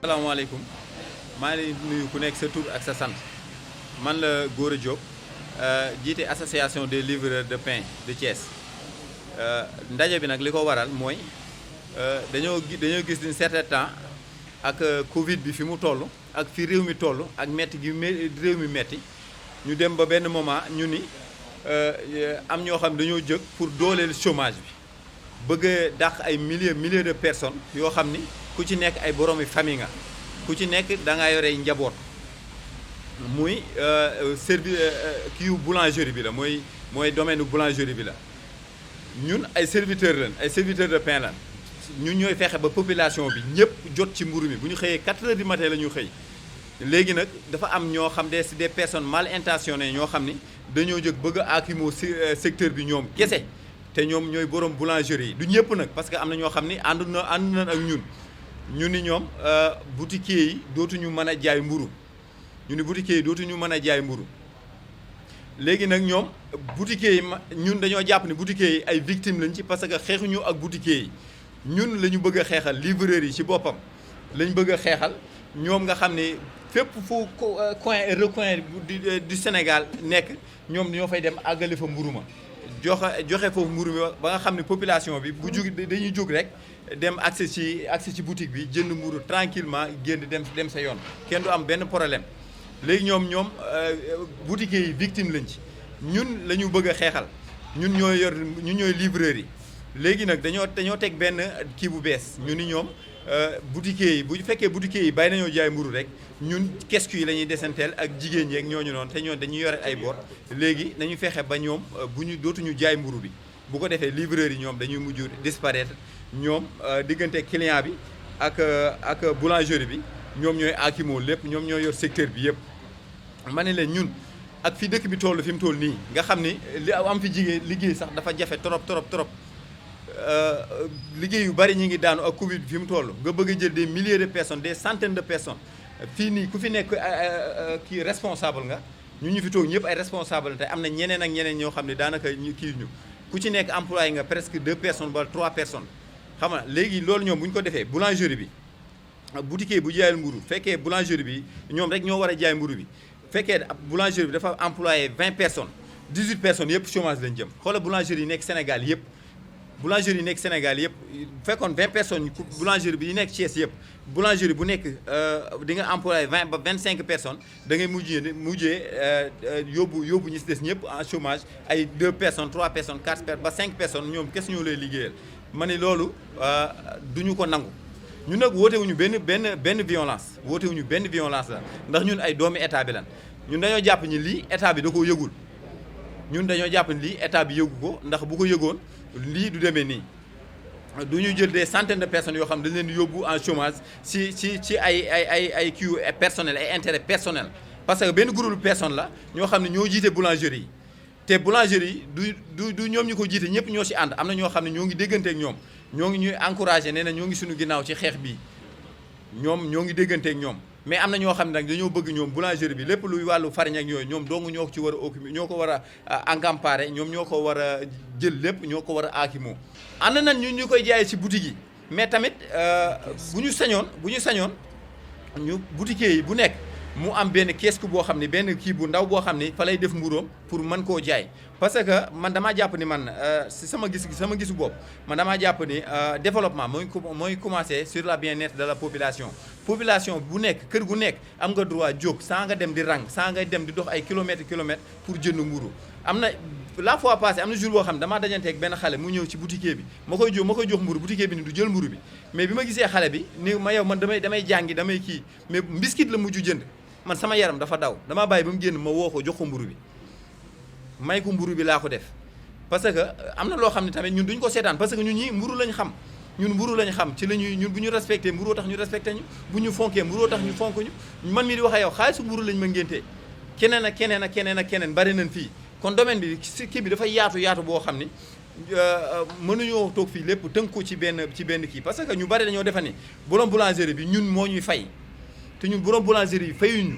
asalaamaaleykum maa ngi nuyu ku nekk sa tur ak sa sant man la Gora Diop jiite association des livreurs de pain de Thiès ndaje bi nag li ko waral mooy dañoo gis d'une certain temps ak Covid bi fi mu toll ak fi réew mi toll ak metti gi réew mi metti ñu dem ba benn moment ñu ni am ñoo xam dañoo jóg pour dooleel chômage bi bëgg a dàq ay milliers de personnes yoo xam ni ku ci nekk ay boroomi famille nga ku ci nekk da ngaa yore njaboot muy kiiwu boulangerie bi la mooy domaine boulangerie bi la ñun ay serviteurs lañ ay serviteurs de pain lañ ñun ñooy fexe ba population bi ñëpp jot ci mburu mi bu ñu xëyee 4 heures du matin la ñu xëy léegi nag dafa am ñoo xam des personnes mal intentionnées ñoo xam ni dañoo jóg bëgg a aakimoo secteur bi ñoom kese te ñoom ñooy borom boulangerie yi du ñëpp nag parce que am na ñoo xam ni ànd na ak ñu ni ñoom boutiquiers yi dootuñu mën a jaay mburu ñu ni boutiquiers yi dootuñu mën a jaay mburu léegi nag ñoom boutiquiers yi ñun dañoo jàpp ni boutiquiers yi ay victimes lañ ci parce que xeexuñu ak boutiquiers yi ñun la ñu bëgg a xeexal livreurs yi ci boppam lañ bëgg a xeexal ñoom nga xam ne fépp fu coin et recoin du Sénégal nekk ñoom ñoo fay dem àggale fa mburu ma joxe foofu mburu mi ba nga xam ne population bi bu jug dañuy jóg rek dem accès ci boutique bi jënd mburu tranquillement génn dem sa yoon kenn du am benn problème léegi ñoom boutiquiers yi victime lañ ci ñun la ñu bëgg a xeexal ñun ñooy livreurs yi léegi nag dañoo teg benn kii bu bees ñu ni ñoom boutiquiers yi bu fekkee boutiquiers yi bàyyi nañoo jaay mburu rek ñun kesku yi la ñuy desanteel ak jigéen ñi ak ñooñu noonu te ñoom dañuy yore ay bor léegi nañu fexe ba ñoom dootuñu jaay mburu bi bu ko defee livreurs yi ñoom dañuy mujj disparaître ñoom diggante client bi ak boulangerie bi ñoom ñooy aakimoo lépp ñoom ñooy yor secteur bi yëpp ma ne leen ñun ak fi dëkk bi toll fi mu toll nii nga xam ni li am fi liggéey sax dafa jafe trop liggéey yu bari ñi ngi daanu ak Covid fi mu toll nga bëgg a jël des milliers de personnes des centaines de personnes fii nii ku fi nekk kii responsable nga ñu fi toog ñëpp ay responsable te am na ñeneen ak ñeneen ñoo xam ne daanaka ñu ku ci nekk employé nga presque 2 personnes wala 3 personnes xam nga léegi loolu ñoom bu ñu ko defee boulangerie bi boutiquier bu jaayal mburu fekkee boulangerie bi ñoom rek ñoo war a jaay mburu bi fekkee boulangerie bi dafa employé 20 personnes 18 personnes yëpp chômage lañ jëm xoolal boulangerie yi nekk Sénégal yëpp boulangerie yi nekk Sénégal yëpp fekkoon 20 personnes boulangerie bi yi nekk Thiès yëpp boulangerie bu nekk di nga employé 20 ba 25 personnes da ngay mujjee yóbbu ñi si des ñëpp en chômage ay 2 personnes 3 personnes 4 personnes ba 5 personnes ñoom kes ñoo lay liggéeyal ma ne loolu duñu ko nangu ñun nag wootewuñu benn violence wootewuñu benn violence la ndax ñun ay doomi état bi lan ñun dañoo jàpp ni lii état bi da koo yëgul ñun dañoo jàpp ni lii état bi yëgu ko ndax bu ko yëgoon lii du demee nii du ñu jël des centaines de personnes yoo xam dañ leen di yóbbu en chômage ci ay kii personnel ay intérêt personnel parce que benn groupe de personnes la ñoo xam ne ñoo jiite boulangerie yi te boulangerie yi du ñoom ñu ko jiite ñëpp ñoo ci ànd am na ñoo xam ne ñoo ngi dégganteeg ñoom ñoo ngi ñuy encouragé nee na ñoo ngi suñu ginnaaw ci xeex bii ñoom ñoo ngi dégganteeg ñoom mais am na ñoo xam ne nag dañoo bëgg ñoom boulangerie bi lépp luy wàllu farine ak yooyu ñoom dong ñoo ko ci war a occupé ñoo ko war a encamparer ñoom ñoo ko war a jël lépp ñoo ko war a aakimoo ànd nañ ñun ñu koy jaayee ci boutique yi mais tamit bu ñu sañoon ñu boutiquiers yi bu nekk mu am benn kiosque boo xam ne benn kii bu ndaw boo xam ne fa lay def mburoom pour mën koo jaay parce que man damaa jàpp ni man si sama gisu bopp man damaa jàpp ni développement mooy commencer sur la bien-être de la population bu nekk kër gu nekk am nga droit jóg sans nga dem di rang sans nga dem di dox ay kilomètres pour jënd mburu am na la fois passée am na jour boo xam ne damaa dajanteeg benn xale mu ñëw ci boutiquier bi ma koy jox mburu boutiquier bi ni du jël mburu bi mais bi ma gisee xale bi ni ma yow man damay jàngi damay kii mais mbiskit la mujj jënd man sama yaram dafa daw damaa bàyyi ba mu génn ma woo ko jox ko mburu bi may ko mburu bi laa ko def parce que am na loo xam ne tamit ñun duñ ko seetaan parce que ñun ñii mburu lañ xam ci la ñuy ñun bu ñu respecté mburoo tax ñu respecté ñu bu ñu fonkee mburoo tax ñu fonk ñu man mii di wax ak yow xaalisu mburu lañ ma ngéntee keneen ak keneen bari nañ fii kon domaine bi si kii bi dafa yaatu boo xam ni mënuñoo toog fii lépp tënk ko ci benn kii parce que ñu bari dañoo defa ni borom boulangerie bi ñun moo ñuy fay te ñun borom boulangerie yi fayuñu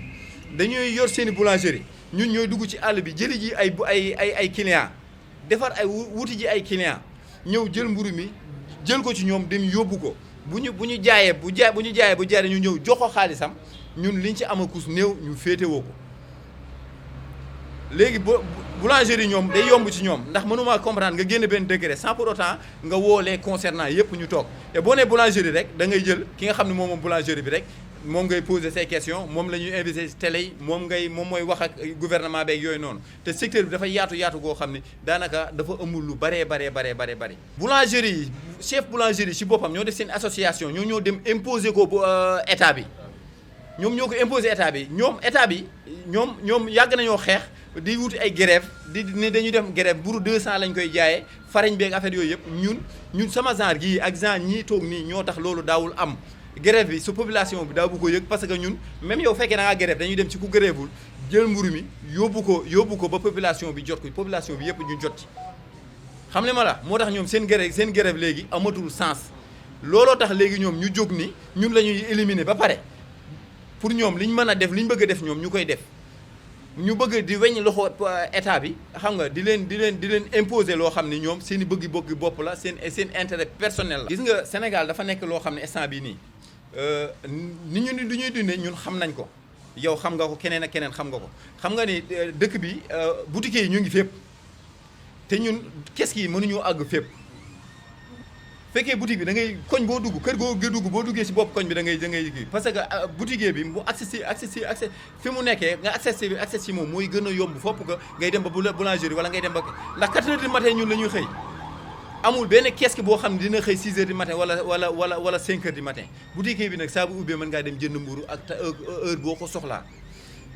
dañuy yor seeni boulangerie ñun ñooy dugg ci àll bi jëli ji ay clients defar ay wuti ji ay clients ñëw jël mburu mi jël ko ci ñoom dem yóbbu ko bu ñu jaayee bu jaayee ñu ñëw jox ko xaalisam ñun liñ ci am a kus néew ñu féetewoo ko léegi boulangerie ñoom day yomb ci ñoom ndax mënuma comprendre nga génn benn décret sans pour autant nga woo les concernants yëpp ñu toog te boo nee boulangerie rek da ngay jël ki nga xam ne moom boulangerie bi rek moom ngay poser ces questions moom la ñuy invité ci télé yi moom mooy wax ak gouvernement beeg yooyu noonu te secteur bi dafa yaatu goo xam ne daanaka dafa ëmbul lu baree. boulangerie yi chef boulangerie ci boppam ñoo def seen association ñoo dem imposer ko état bi ñoom ñoo ko imposer état bi ñoom yàgg nañoo xeex di wuti ay grève ne dañuy dem grève buru 200 lañ koy jaayee farine beeg affaire yooyu yëpp ñun sama genre gii ak genre ñii toog nii ñoo tax loolu daawul am grève bi su population bi daaw bu ko yëg parce que ñun même yow fekkee da ngaa grève dañuy dem ci ku grèvewul jël mburu mi yóbbu ko ba population bi jot ko population bi yëpp ñu jot ci xam ne ma la moo tax ñoom seen grève léegi amatul sens looloo tax léegi ñoom ñu jóg ni ñun la ñuy éliminer ba pare pour ñoom liñ mën a def liñ bëgg a def ñoom ñu koy def ñu bëgg di weñ loxo état bi xam nga di leen imposer loo xam ne ñoom seen i bëgg bopp la seen intérêt personnel la. gis nga Sénégal dafa nekk loo xam ne instant bii nii ni du ñuy dundee ñun xam nañ ko yow xam nga ko keneen ak keneen xam nga ko xam nga ni dëkk bi boutique yi ñu ngi fépp te ñun kees yi mënuñoo àgg fépp. fekkee boutique bi da ngay koñ boo dugg kër goo dugg boo duggee ci bopp koñ bi da ngay parce que boutique bi mu accès fi mu nekkee nga accès ci moom mooy gën a yomb fopp ko ngay dem ba boulangerie wala ngay dem ba ndax 4 heures du matin ñun la ñuy xëy amul benn kiosque boo xam ne dina xëy 6 heures du matin wala 5 heures du matin boutique bi nag saa bu ubbee mën ngaa dem jënd mburu ak heure boo ko soxlaa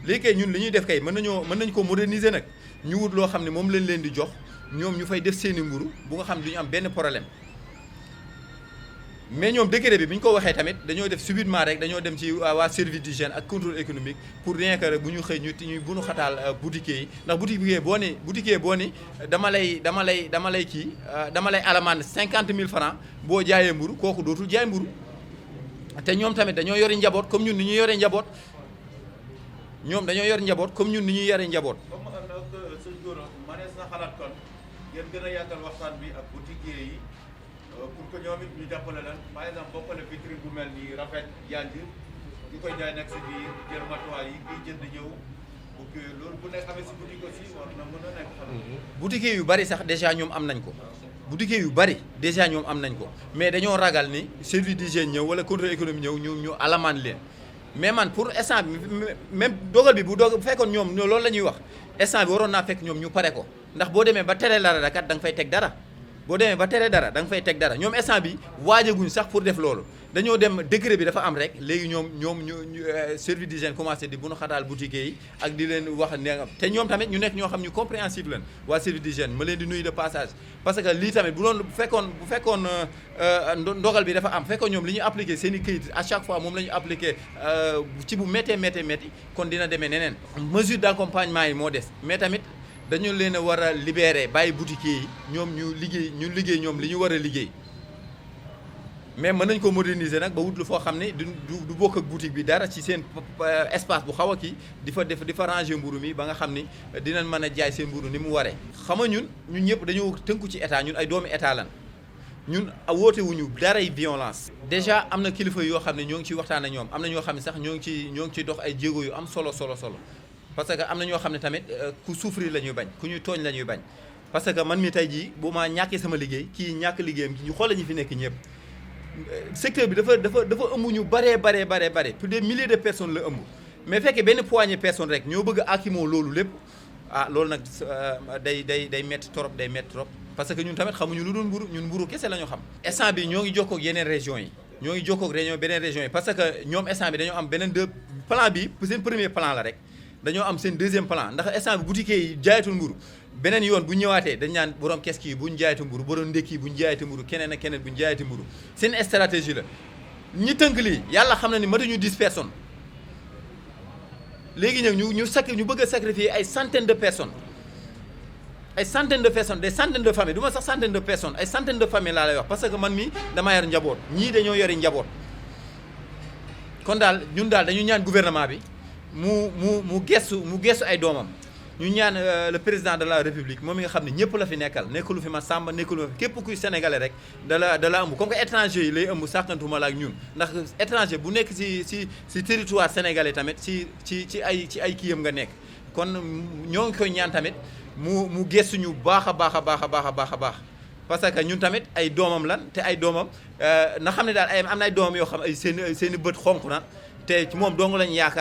léegi kay ñun li ñuy def kay mën nañ ko moderniser nag ñu wut loo xam ne moom lañ leen di jox ñoom ñu fay def seeni mburu bu nga xam ne du ñu am benn problème mais ñoom décret bi ñu ko waxee tamit dañoo def subitement rek dañoo dem ci waa service d'hygiène ak contrôle économique pour rien que rek bu ñu xëy ñu bu ñu xataal boutiquier yi ndax boutiquier boo ni dama lay alamande 50 000 francs boo jaayee mburu kooku dootul jaay mburu te ñoom tamit dañoo yori njaboot comme ñun ni ñu yore njaboot ñoom dañoo yor njaboot comme ñun ni ñuy yore njaboot. comme nag sëñ Gora manees na xalaat kon ngeen gën a yaatal waxtaan bi ak boutiquier yi. pour que ñoom it ñu jàppale leen par exemple boo xoolee vitrine bu mel nii rafet yanj ñu koy jaay nekk si biir jël matuwaay yi kiy jënd ñëw bu loolu bu nekk amee si boutique aussi war na mën a nekk xam. boutique yu bari sax déjà ñoom am nañ ko boutique yu bari déjà ñoom am nañ ko mais dañoo ragal ni service d'hygiène ñëw wala contrôle économique ñëw ñu alamaan leen mais man pour instant bi même dogal bi bu fekkoon ñoom loolu la ñuy wax instant bi waroon naa fekk ñoom ñu pare ko ndax boo demee ba tere dara kat da nga fay teg dara. boo demee ba tere dara da nga fay teg dara ñoom instant bi waajaguñ sax pour def loolu dañoo dem décret bi dafa am rek léegi ñoom ñu service d'hygiène commencé di bu nu xataal boutique yi ak di leen wax ne te ñoom tamit ñu nekk ñoo xam ñu compréhensible lañ waa service d'hygiène ma leen di nuyu de passage parce que lii tamit bu fekkoon ndogal bi dafa am fekkoon ñoom li ñu appliqué seen i këyit à chaque fois moom la ñu appliqué ci bu méttee kon dina demee neneen mesure d'accompagnement yi moo des mais tamit dañu leen a war a libérer bàyyi boutiquier yi ñoom ñu liggéey ñoom li ñu war a liggéey mais mën nañ ko moderniser nag ba wut lu foo xam ne du bokk ak boutique bi dara ci seen espace bu xaw a kii di fa ranger mburu mi ba nga xam ni dinañ mën a jaay seen mburu ni mu waree. xam nga ñun ñëpp dañoo tënku ci état ñun ay doomi état lan ñun woote wuñu daray violence. déjà am na kilifa yoo xam ne ñoo ngi ciy waxtaan ak ñoom am na ñoo xam ne sax ñoo ngi ciy dox ay jéego yu am solo. parce que am na ñoo xam ne tamit ku souffrir la ñuy bañ ku ñuy tooñ la ñuy bañ parce que man mi tey jii bu ma ñàkkee sama liggéey kii ñàkk liggéeyam ñu xoolal ñi fi nekk ñëpp secteur bi dafa ëmb ñu bare plus de milliers de personnes la ëmb mais fekkee benn poignée personne rek ñoo bëgg a akimoo loolu lépp loolu nag day metti trop parce que ñun tamit xamuñu lu dul mburu ñun mburu kese la ñu xam. instant bi ñoo ngi jokkoo ak yeneen régions yi beneen régions yi parce que ñoom instant bi dañoo am beneen plan bi seen premier plan la rek. dañoo am seen deuxième plan ndax instant bi boutique yi jaayatul mburu beneen yoon bu ñëwaatee dañ naan borom kees yi bu ñu jaayati mburu borom ndékki yi bu ñu jaayati mburu keneen ak keneen bu ñu jaayati mburu seen stratégie la ñi tënk lii yàlla xam na ni matuñu 10 personnes léegi nag ñu bëgg a sacrifier ay centaines de personnes des centaines de familles du ma sax centaines de personnes ay centaines de familles laa lay wax parce que man mi dama yor njaboot ñii dañoo yori njaboot kon daal ñun daal dañu ñaan gouvernement bi mu gestu ay doomam ñu ñaan le président de la république moom mi nga xam ne ñëpp la fi nekkal nekkulu fi ma sàmba nekkulu fi képp kuy sénégalais rek da la ëmb comme que étranger yi lay ëmb sàkkantuma la ak ñun ndax étranger bu nekk si territoire sénégalais tamit ci ay kiyam nga nekk kon ñoo ngi koy ñaan tamit mu gëstuñu baax a baax a baax a baax a baax a baax parce que ñun tamit ay doomam lan te ay doomam na xam ne daal am na ay doomam yoo xam ay seen i bët xonk na te ci moom dong lañ yaakaar